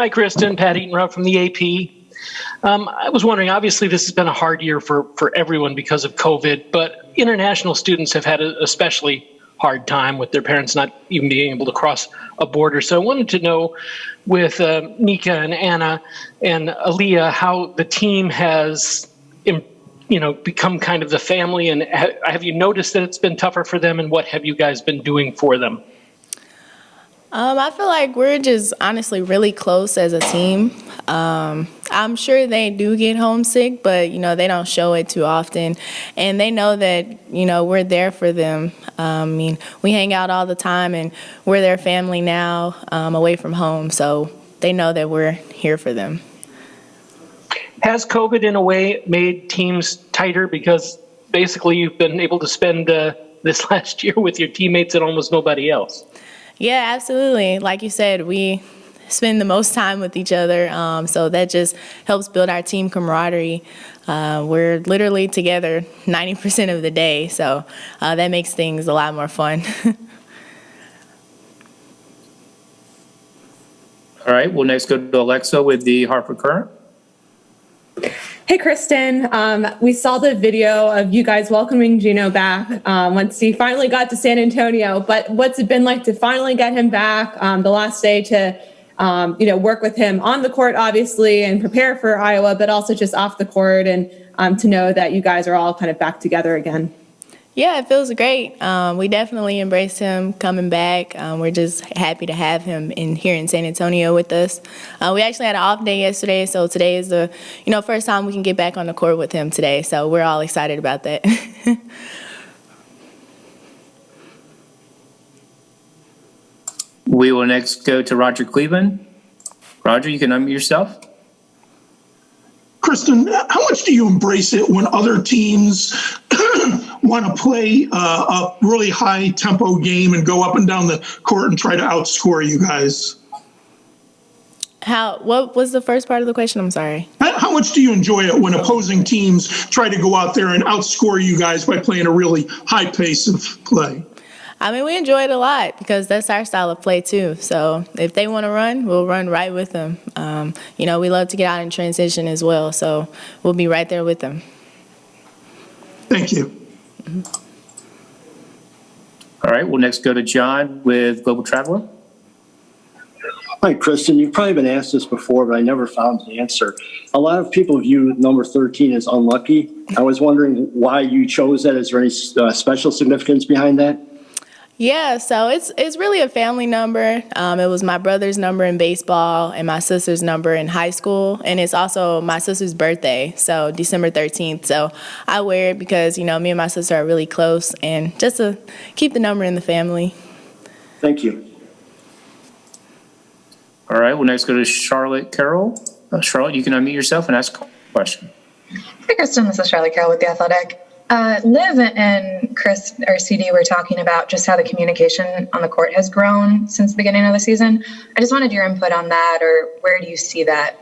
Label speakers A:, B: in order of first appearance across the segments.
A: Hi, Christyn. Pat Eatonruff from the AP. I was wondering, obviously this has been a hard year for everyone because of COVID, but international students have had an especially hard time with their parents not even being able to cross a border. So I wanted to know with Nika and Anna and Aaliyah how the team has become kind of the family, and have you noticed that it's been tougher for them, and what have you guys been doing for them?
B: I feel like we're just honestly really close as a team. I'm sure they do get homesick, but, they don't show it too often. And they know that, we're there for them. We hang out all the time, and we're their family now, away from home. So they know that we're here for them.
A: Has COVID, in a way, made teams tighter? Because basically you've been able to spend this last year with your teammates and almost nobody else.
B: Yeah, absolutely. Like you said, we spend the most time with each other, so that just helps build our team camaraderie. We're literally together 90% of the day, so that makes things a lot more fun.
C: All right, we'll next go to Alexa with the Hartford Courant.
D: Hey, Christyn. We saw the video of you guys welcoming Gino back once he finally got to San Antonio. But what's it been like to finally get him back the last day to, work with him on the court, obviously, and prepare for Iowa, but also just off the court, and to know that you guys are all kind of back together again?
B: Yeah, it feels great. We definitely embraced him coming back. We're just happy to have him here in San Antonio with us. We actually had an off day yesterday, so today is the first time we can get back on the court with him today. So we're all excited about that.
C: We will next go to Roger Cleveland. Roger, you can unmute yourself.
E: Christyn, how much do you embrace it when other teams want to play a really high tempo game and go up and down the court and try to outscore you guys?
B: What was the first part of the question? I'm sorry.
E: How much do you enjoy it when opposing teams try to go out there and outscore you guys by playing a really high pace of play?
B: We enjoy it a lot because that's our style of play too. So if they want to run, we'll run right with them. We love to get out in transition as well, so we'll be right there with them.
E: Thank you.
B: Mm-hmm.
C: All right, we'll next go to John with Global Traveler.
F: Hi, Christyn. You've probably been asked this before, but I never found the answer. A lot of people view number 13 as unlucky. I was wondering why you chose that. Is there any special significance behind that?
B: Yeah, so it's really a family number. It was my brother's number in baseball and my sister's number in high school, and it's also my sister's birthday, so December 13th. So I wear it because, me and my sister are really close, and just to keep the number in the family.
F: Thank you.
C: All right, we'll next go to Charlotte Carroll. Charlotte, you can unmute yourself and ask a question.
G: Hey, Christyn, this is Charlotte Carroll with The Athletic. Liv and Chris, or CD, were talking about just how the communication on the court has grown since the beginning of the season. I just wanted your input on that, or where do you see that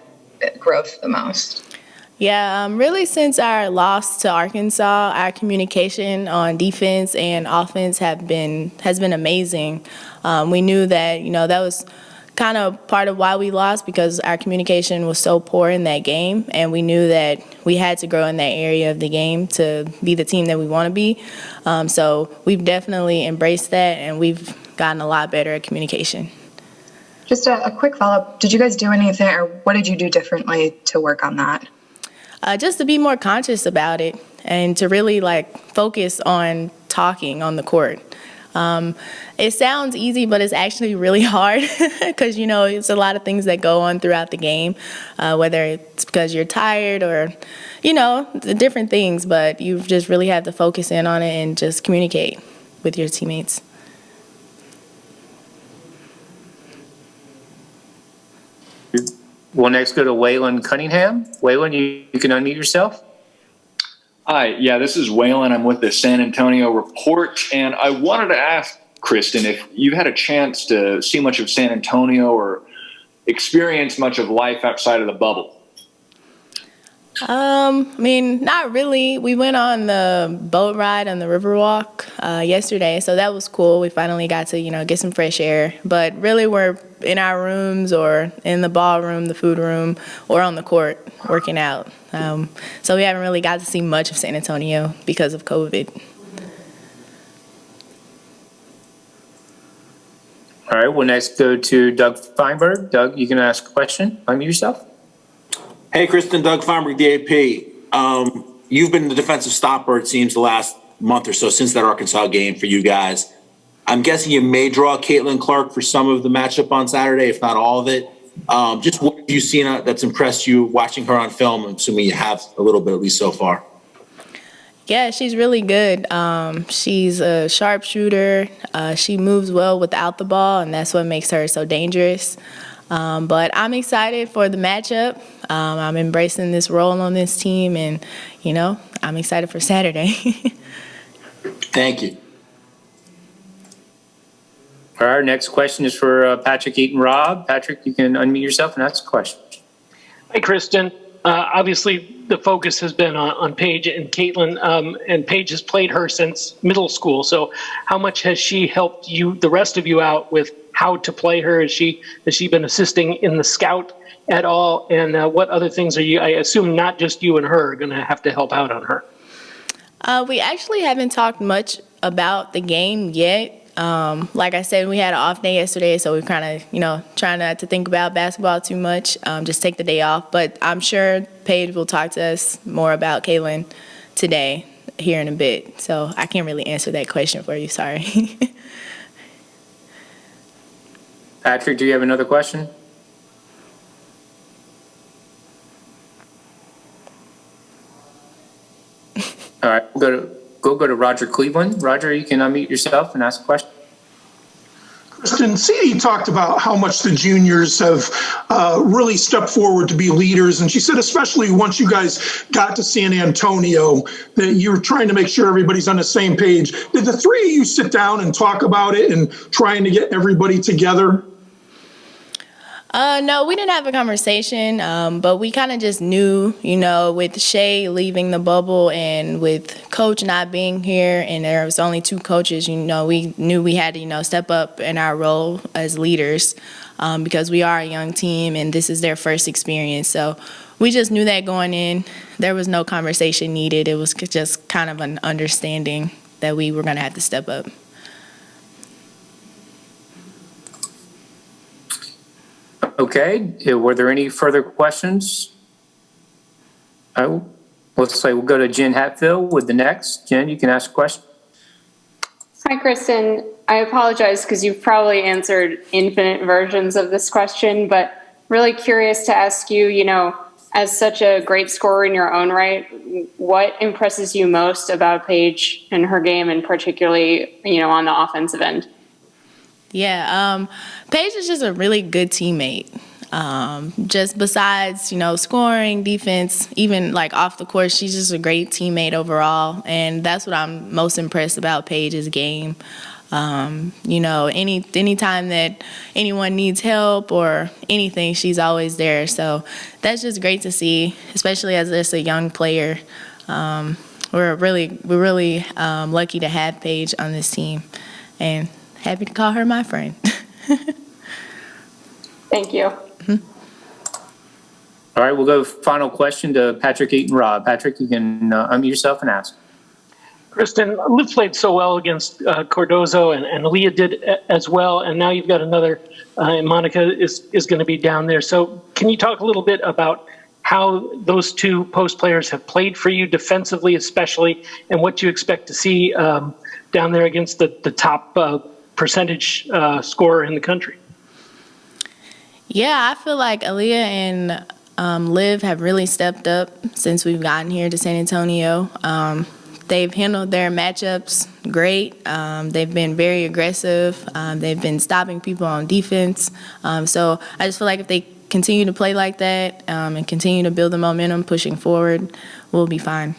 G: growth the most?
B: Yeah, really since our loss to Arkansas, our communication on defense and offense has been amazing. We knew that, that was kind of part of why we lost, because our communication was so poor in that game, and we knew that we had to grow in that area of the game to be the team that we want to be. So we've definitely embraced that, and we've gotten a lot better at communication.
G: Just a quick follow-up. Did you guys do anything, or what did you do differently to work on that?
B: Just to be more conscious about it and to really focus on talking on the court. It sounds easy, but it's actually really hard because, it's a lot of things that go on throughout the game, whether it's because you're tired or, the different things, but you just really have to focus in on it and just communicate with your teammates.
C: We'll next go to Waylon Cunningham. Waylon, you can unmute yourself.
H: Hi, yeah, this is Waylon. I'm with the San Antonio Report, and I wanted to ask Christyn if you've had a chance to see much of San Antonio or experience much of life outside of the bubble.
B: I mean, not really. We went on the boat ride on the Riverwalk yesterday, so that was cool. We finally got to, get some fresh air. But really, we're in our rooms or in the ballroom, the food room, or on the court working out. So we haven't really got to see much of San Antonio because of COVID.
C: All right, we'll next go to Doug Feinberg. Doug, you can ask a question. Unmute yourself.
I: Hey, Christyn, Doug Feinberg, DAP. You've been the defensive stopper, it seems, the last month or so since that Arkansas game for you guys. I'm guessing you may draw Caitlin Clark for some of the matchup on Saturday, if not all of it. Just what have you seen that's impressed you watching her on film? I'm assuming you have a little bit, at least so far.
B: Yeah, she's really good. She's a sharpshooter. She moves well without the ball, and that's what makes her so dangerous. But I'm excited for the matchup. I'm embracing this role on this team, and, I'm excited for Saturday.
I: Thank you.
C: All right, next question is for Patrick Eaton-Robb. Patrick, you can unmute yourself and ask a question.
A: Hi, Christyn. Obviously, the focus has been on Paige and Caitlin, and Paige has played her since middle school. So how much has she helped you, the rest of you, out with how to play her? Has she been assisting in the scout at all? And what other things are you, I assume not just you and her, are going to have to help out on her?
B: We actually haven't talked much about the game yet. Like I said, we had an off day yesterday, so we're kind of, trying not to think about basketball too much, just take the day off. But I'm sure Paige will talk to us more about Caitlin today, here in a bit. So I can't really answer that question for you, sorry.
C: Patrick, do you have another question? All right, we'll go to Roger Cleveland. Roger, you can unmute yourself and ask a question.
E: Christyn, CD talked about how much the juniors have really stepped forward to be leaders. And she said, especially once you guys got to San Antonio, that you were trying to make sure everybody's on the same page. Did the three of you sit down and talk about it and trying to get everybody together?
B: No, we didn't have a conversation, but we kind of just knew, with Shay leaving the bubble and with Coach not being here, and there was only two coaches, we knew we had to, step up in our role as leaders because we are a young team and this is their first experience. So we just knew that going in. There was no conversation needed. It was just kind of an understanding that we were going to have to step up.
C: Okay, were there any further questions? Let's say we'll go to Jen Hatfield with the next. Jen, you can ask a question.
J: Hi, Christyn. I apologize because you've probably answered infinite versions of this question, but really curious to ask you, as such a great scorer in your own right, what impresses you most about Paige and her game, and particularly, on the offensive end?
B: Yeah, Paige is just a really good teammate. Just besides, scoring, defense, even like off the court, she's just a great teammate overall. And that's what I'm most impressed about Paige's game. Anytime that anyone needs help or anything, she's always there. So that's just great to see, especially as just a young player. We're really lucky to have Paige on this team, and happy to call her my friend.
J: Thank you.
B: Mm-hmm.
C: All right, we'll go final question to Patrick Eaton-Robb. Patrick, you can unmute yourself and ask.
A: Christyn, Liv played so well against Cardozo, and Leah did as well, and now you've got another, and Monica is going to be down there. So can you talk a little bit about how those two post players have played for you defensively especially, and what you expect to see down there against the top percentage scorer in the country?
B: Yeah, I feel like Aaliyah and Liv have really stepped up since we've gotten here to San Antonio. They've handled their matchups great. They've been very aggressive. They've been stopping people on defense. So I just feel like if they continue to play like that and continue to build the momentum pushing forward, we'll be fine.